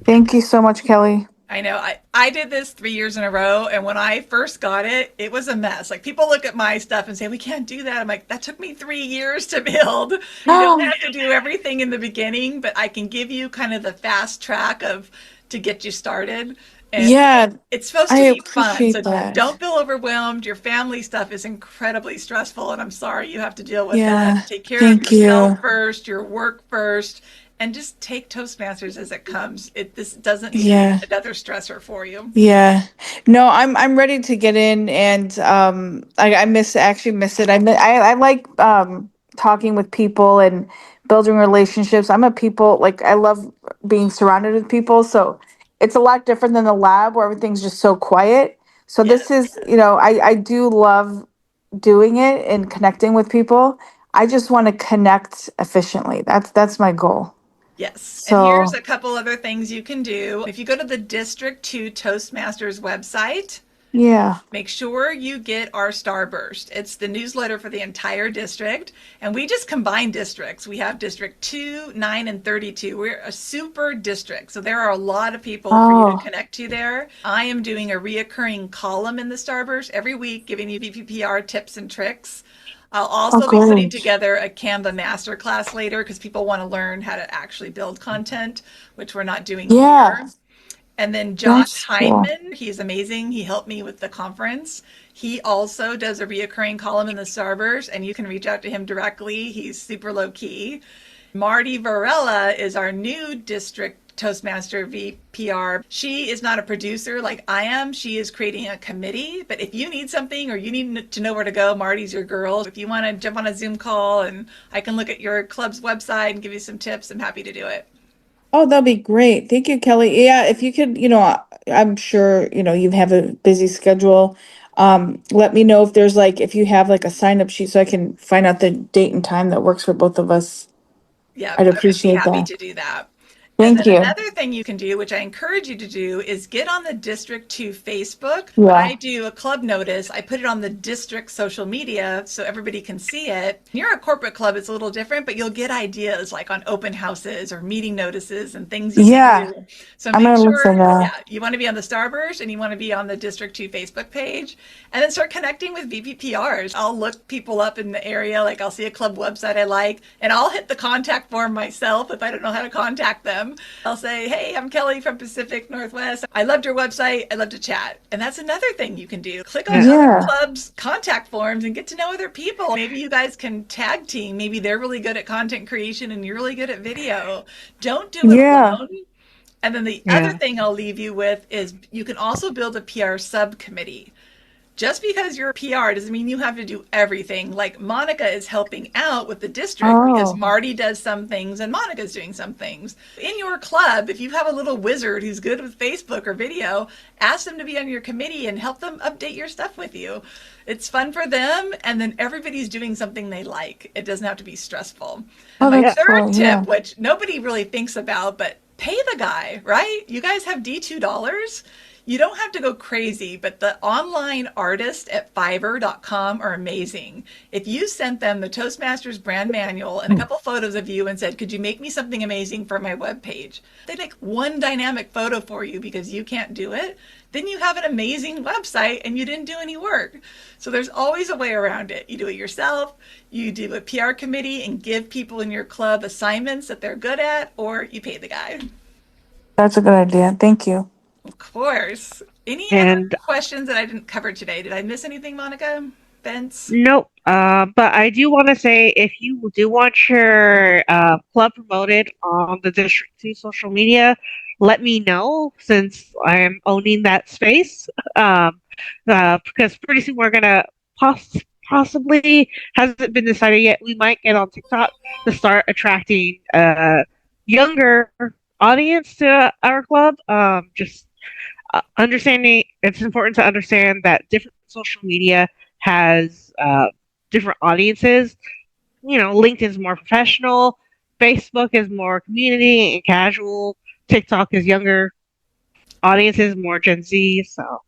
Thank you so much, Kelly.
I know I did this 3 years in a row, and when I first got it, it was a mess. Like people look at my stuff and say, we can't do that. I'm like, that took me 3 years to build. You don't have to do everything in the beginning, but I can give you kind of the fast track of to get you started. And
Yeah,
it's supposed
I
to be fun. So
appreciate that.
don't feel overwhelmed. Your family stuff is incredibly stressful, and I'm sorry you have to deal with
Yeah,
that. Take care of
thank
yourself
you.
first, your work first, and just take Toastmasters as it comes. This doesn't need to be
Yeah.
another stressor for you.
Yeah. No, I'm ready to get in, and actually miss it. I like talking with people and building relationships. I'm a people, like, I love being surrounded with people, so it's a lot different than the lab where everything's just so quiet. So this
Yes.
is, I do love doing it and connecting with people. I just want to connect efficiently. That's my goal.
Yes. And here's
So,
a couple other things you can do. If you go to the District 2 Toastmasters website,
yeah.
make sure you get our Starburst. It's the newsletter for the entire district, and we just combine districts. We have District 2, 9, and 32. We're a super district, so there are a lot of people for you to
Oh,
connect to there. I am doing a reoccurring column in the Starburst every week, giving you VPPR tips and tricks. I'll
oh,
also be putting
great.
together a Canva masterclass later because people want to learn how to actually build content, which we're not doing
Yeah,
here. And then Josh
that's cool.
Heineman, he's amazing. He helped me with the conference. He also does a reoccurring column in the Starburst, and you can reach out to him directly. He's super low key. Marty Varela is our new district Toastmaster VPR. She is not a producer like I am. She is creating a committee. But if you need something or you need to know where to go, Marty's your girl. If you want to jump on a Zoom call and I can look at your club's website and give you some tips, I'm happy to do it.
Oh, that'll be great. Thank you, Kelly. Yeah, if you could, I'm sure, you have a busy schedule. Let me know if there's if you have a sign up sheet so I can find out the date and time that works for both of us.
Yeah,
I'd
I would be
appreciate
happy
that.
to do that.
Thank
And then
you.
another thing you can do, which I encourage you to do, is get on the District 2 Facebook. When
Yeah.
I do a club notice, I put it on the district social media so everybody can see it. When you're a corporate club, it's a little different, but you'll get ideas like on open houses or meeting notices and things you
Yeah.
can do. So
I'm
make
gonna look for
sure,
that.
yeah, you want to be on the Starburst and you want to be on the District 2 Facebook page, and then start connecting with VPPRs. I'll look people up in the area, like I'll see a club website I like, and I'll hit the contact form myself if I don't know how to contact them. I'll say, hey, I'm Kelly from Pacific Northwest. I loved your website. I'd love to chat. And that's another thing you can do. Click on other
Yeah.
clubs' contact forms and get to know other people. Maybe you guys can tag team. Maybe they're really good at content creation and you're really good at video. Don't do it
Yeah.
alone. And then the
Yeah.
other thing I'll leave you with is you can also build a PR subcommittee. Just because you're a PR doesn't mean you have to do everything. Like Monica is helping out with the district because
Oh.
Marty does some things and Monica's doing some things. In your club, if you have a little wizard who's good with Facebook or video, ask them to be on your committee and help them update your stuff with you. It's fun for them, and then everybody's doing something they like. It doesn't have to be stressful.
Oh,
And my
that's
third
cool.
tip,
Yeah.
which nobody really thinks about, but pay the guy, right? You guys have D2. You don't have to go crazy, but the online artists at Fiverr.com are amazing. If you sent them the Toastmasters brand manual and a couple photos of you and said, could you make me something amazing for my webpage? They make one dynamic photo for you because you can't do it. Then you have an amazing website and you didn't do any work. So there's always a way around it. You do it yourself, you do a PR committee and give people in your club assignments that they're good at, or you pay the guy.
That's a good idea. Thank you.
Of course. Any other
And
questions that I didn't cover today? Did I miss anything, Monica? Vince?
nope. But I do want to say if you do want your club promoted on the District 2 social media, let me know since I am owning that space. Because pretty soon we're gonna possibly hasn't been decided yet. We might get on TikTok to start attracting younger audience to our club. Just understanding it's important to understand that different social media has different audiences. You know, LinkedIn's more professional, Facebook is more community and casual, TikTok is younger audiences, more Gen Z. So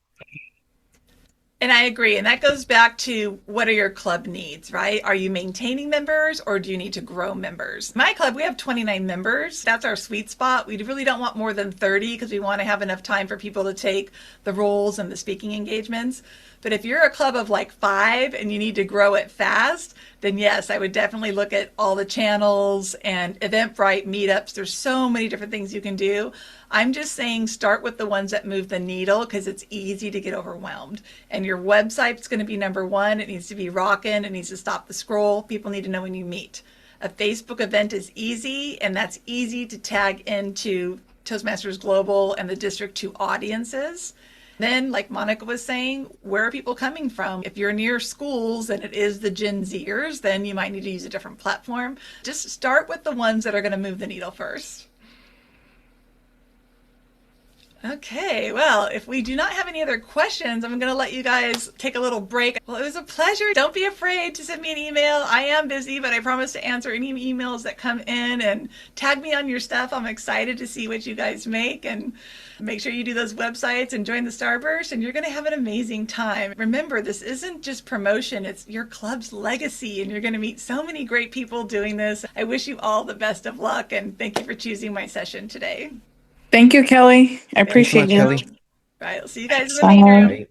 And I agree. And that goes back to what are your club needs, right? Are you maintaining members or do you need to grow members? My club, we have 29 members. That's our sweet spot. We really don't want more than 30 because we want to have enough time for people to take the roles and the speaking engagements. But if you're a club of like 5 and you need to grow it fast, then yes, I would definitely look at all the channels and Eventbrite meetups. There's so many different things you can do. I'm just saying start with the ones that move the needle because it's easy to get overwhelmed. And your website's going to be number one. It needs to be rocking. It needs to stop the scroll. People need to know when you meet. A Facebook event is easy, and that's easy to tag into Toastmasters Global and the District 2 audiences. Then, like Monica was saying, where are people coming from? If you're near schools and it is the Gen Zers, then you might need to use a different platform. Just start with the ones that are going to move the needle first. Okay, well, if we do not have any other questions, I'm going to let you guys take a little break. Well, it was a pleasure. Don't be afraid to send me an email. I am busy, but I promise to answer any emails that come in and tag me on your stuff. I'm excited to see what you guys make, and make sure you do those websites and join the Starburst, and you're going to have an amazing time. Remember, this isn't just promotion. It's your club's legacy, and you're going to meet so many great people doing this. I wish you all the best of luck, and thank you for choosing my session today.
Thank you, Kelly. I
Thank
appreciate
much,
you.
Kelly.
All right, I'll see you guys in the main room.
Bye.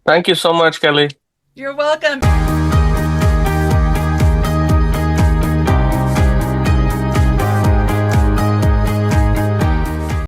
Thank you so much, Kelly.
You're welcome.